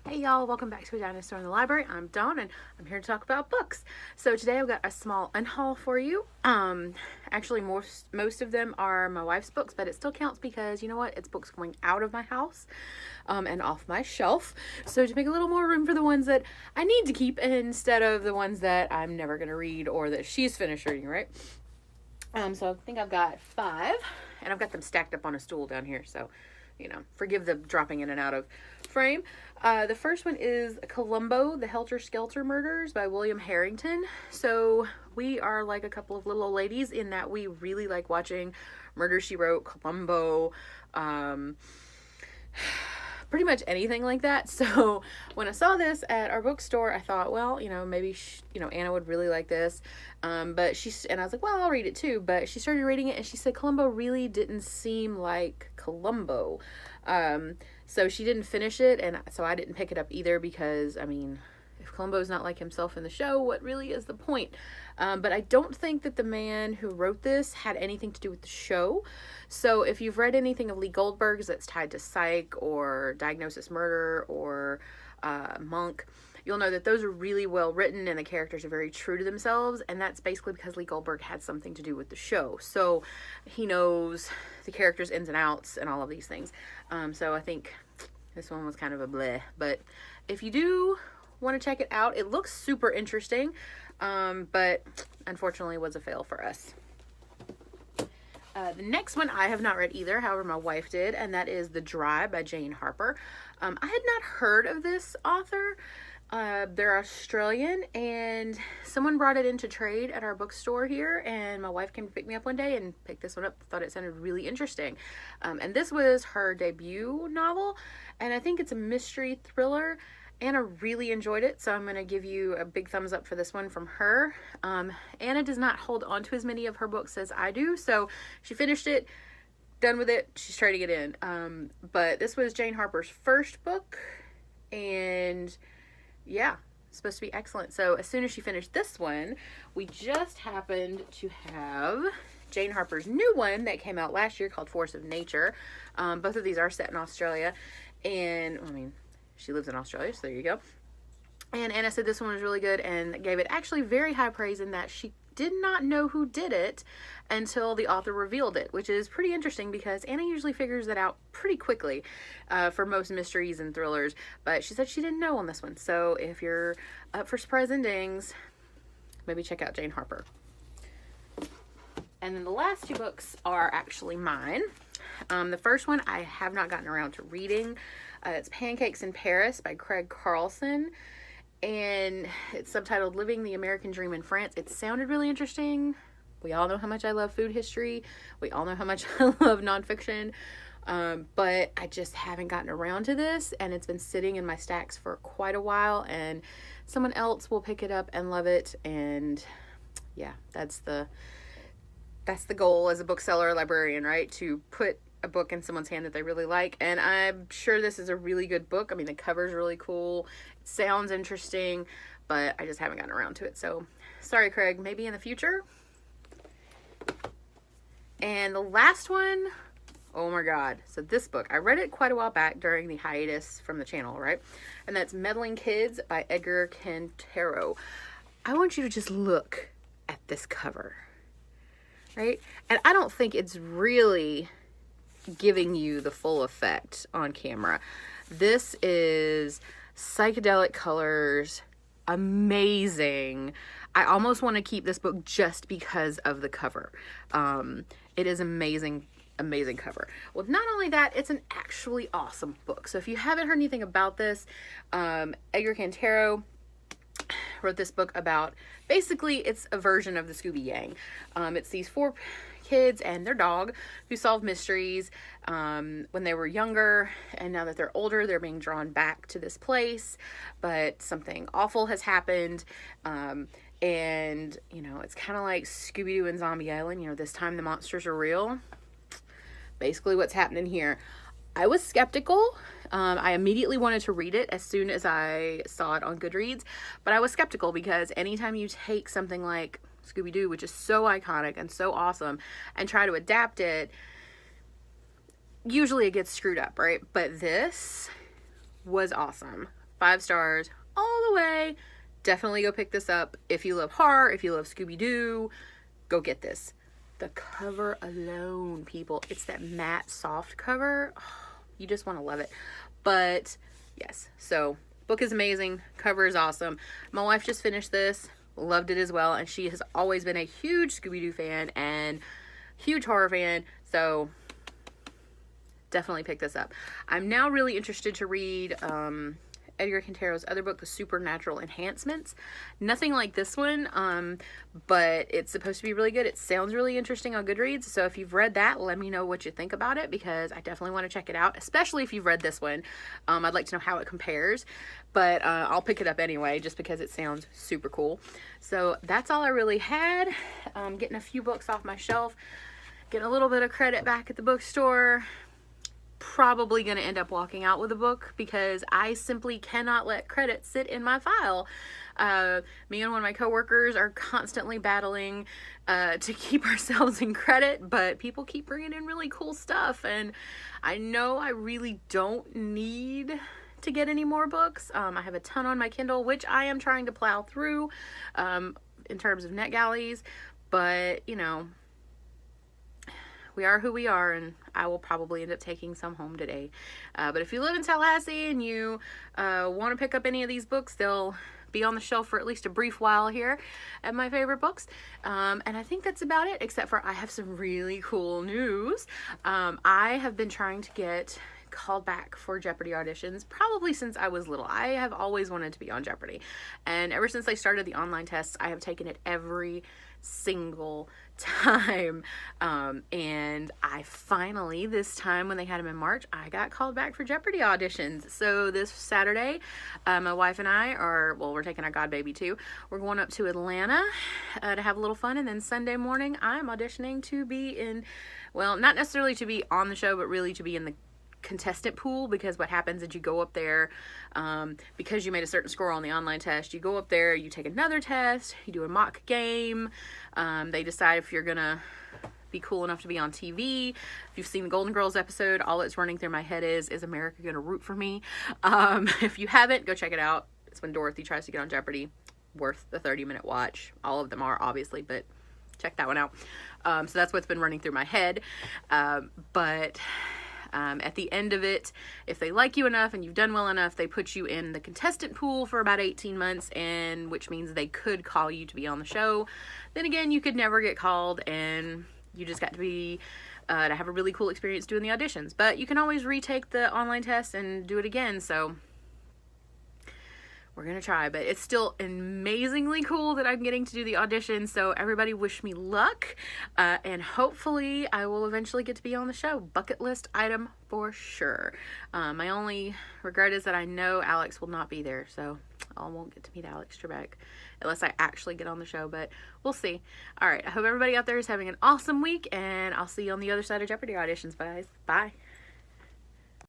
Hey y'all, welcome back to A Dinosaur in the Library. I'm Dawn and I'm here to talk about books. So today I've got a small unhaul for you. Actually most of them are my wife's books, but it still counts because you know what? It's books going out of my house and off my shelf. So to make a little more room for the ones that I need to keep instead of the ones that I'm never going to read or that she's finished reading, right? So I think I've got 5 and I've got them stacked up on a stool down here. So forgive the dropping in and out of frame. The first one is Columbo, the Helter-Skelter Murders by William Harrington. So we are like a couple of little old ladies in that we really like watching Murder, She Wrote, Columbo, pretty much anything like that. So when I saw this at our bookstore, I thought, well, maybe Anna would really like this. And I was like, well, I'll read it too. But she started reading it and she said Columbo really didn't seem like Columbo. So she didn't finish it, and so I didn't pick it up either because, if Columbo's not like himself in the show, what really is the point? But I don't think that the man who wrote this had anything to do with the show. So if you've read anything of Lee Goldberg's that's tied to Psych or Diagnosis Murder or Monk, you'll know that those are really well written and the characters are very true to themselves, and that's basically because Lee Goldberg had something to do with the show. So he knows the characters' ins and outs and all of these things. So I think this one was kind of a bleh. But if you do want to check it out, it looks super interesting, but unfortunately was a fail for us. The next one I have not read either, however my wife did, and that is The Dry by Jane Harper. I had not heard of this author. They're Australian, and someone brought it into trade at our bookstore here, and my wife came to pick me up one day and picked this one up. Thought it sounded really interesting. And this was her debut novel, and I think it's a mystery thriller. Anna really enjoyed it, so I'm going to give you a big thumbs up for this one from her. Anna does not hold on to as many of her books as I do, so she finished it, done with it, she's trying to get in. But this was Jane Harper's first book, and yeah, it's supposed to be excellent. So as soon as she finished this one, we just happened to have Jane Harper's new one that came out last year called Force of Nature. Both of these are set in Australia, and she lives in Australia, so there you go. And Anna said this one was really good and gave it actually very high praise in that she did not know who did it until the author revealed it, which is pretty interesting because Anna usually figures that out pretty quickly for most mysteries and thrillers, but she said she didn't know on this one. So if you're up for surprise endings, maybe check out Jane Harper. And then the last 2 books are actually mine. The first one I have not gotten around to reading. It's Pancakes in Paris by Craig Carlson, and it's subtitled Living the American Dream in France. It sounded really interesting. We all know how much I love food history. We all know how much I love nonfiction, but I just haven't gotten around to this, and it's been sitting in my stacks for quite a while, and someone else will pick it up and love it, and yeah, that's the goal as a bookseller or librarian, right? To put a book in someone's hand that they really like, and I'm sure this is a really good book. The cover's really cool, it sounds interesting, but I just haven't gotten around to it, so sorry, Craig, maybe in the future. And the last one, oh my god, so this book, I read it quite a while back during the hiatus from the channel, right? And that's Meddling Kids by Edgar Cantero. I want you to just look at this cover, right? And I don't think it's really giving you the full effect on camera. This is psychedelic colors, amazing. I almost want to keep this book just because of the cover. It is amazing cover. Well, not only that, it's an actually awesome book. So if you haven't heard anything about this, Edgar Cantero wrote this book about, basically it's a version of the Scooby Gang. It's these 4 kids and their dog who solve mysteries when they were younger, and now that they're older, they're being drawn back to this place, but something awful has happened, and it's kind of like Scooby-Doo and Zombie Island. This time the monsters are real. Basically what's happening here. I was skeptical. I immediately wanted to read it as soon as I saw it on Goodreads, but I was skeptical because anytime you take something like Scooby-Doo, which is so iconic and so awesome, and try to adapt it, usually it gets screwed up, right? But this was awesome. 5 stars all the way. Definitely go pick this up. If you love horror, if you love Scooby-Doo, go get this. The cover alone, people, it's that matte soft cover. Oh, you just want to love it. But yes, so book is amazing. Cover is awesome. My wife just finished this, loved it as well, and she has always been a huge Scooby-Doo fan and huge horror fan, so definitely pick this up. I'm now really interested to read Edgar Cantero's other book, The Supernatural Enhancements. Nothing like this one, but it's supposed to be really good. It sounds really interesting on Goodreads, so if you've read that, let me know what you think about it, because I definitely want to check it out, especially if you've read this one. I'd like to know how it compares, but I'll pick it up anyway, just because it sounds super cool. So that's all I really had. Getting a few books off my shelf, getting a little bit of credit back at the bookstore. Probably going to end up walking out with a book, because I simply cannot let credit sit in my file. Me and one of my coworkers are constantly battling to keep ourselves in credit, but people keep bringing in really cool stuff, and I know I really don't need to get any more books. I have a ton on my Kindle, which I am trying to plow through in terms of NetGalleys, but you know, we are who we are, and I will probably end up taking some home today. But if you live in Tallahassee and you want to pick up any of these books, they'll be on the shelf for at least a brief while here at My Favorite Books. And I think that's about it, except for I have some really cool news. I have been trying to get called back for Jeopardy auditions probably since I was little. I have always wanted to be on Jeopardy, and ever since they started the online tests, I have taken it every single time, and I finally, this time when they had them in March, I got called back for Jeopardy auditions. So this Saturday, my wife and I are, well, we're taking our godbaby too, we're going up to Atlanta to have a little fun, and then Sunday morning I'm auditioning to be in, well, not necessarily to be on the show, but really to be in the contestant pool, because what happens is you go up there, because you made a certain score on the online test, you go up there, you take another test, you do a mock game, they decide if you're gonna be cool enough to be on TV. If you've seen the Golden Girls episode, all that's running through my head is America gonna root for me? If you haven't, go check it out. It's when Dorothy tries to get on Jeopardy. Worth the 30-minute watch. All of them are, obviously, but check that one out. So that's what's been running through my head. But at the end of it, if they like you enough and you've done well enough, they put you in the contestant pool for about 18 months, and which means they could call you to be on the show. Then again, you could never get called, and you just got to be to have a really cool experience doing the auditions. But you can always retake the online test and do it again, so we're gonna try. But it's still amazingly cool that I'm getting to do the audition, so everybody wish me luck, and hopefully I will eventually get to be on the show. Bucket list item for sure. My only regret is that I know Alex will not be there, so I won't get to meet Alex Trebek unless I actually get on the show, but we'll see. Alright, I hope everybody out there is having an awesome week, and I'll see you on the other side of Jeopardy auditions, guys. Bye.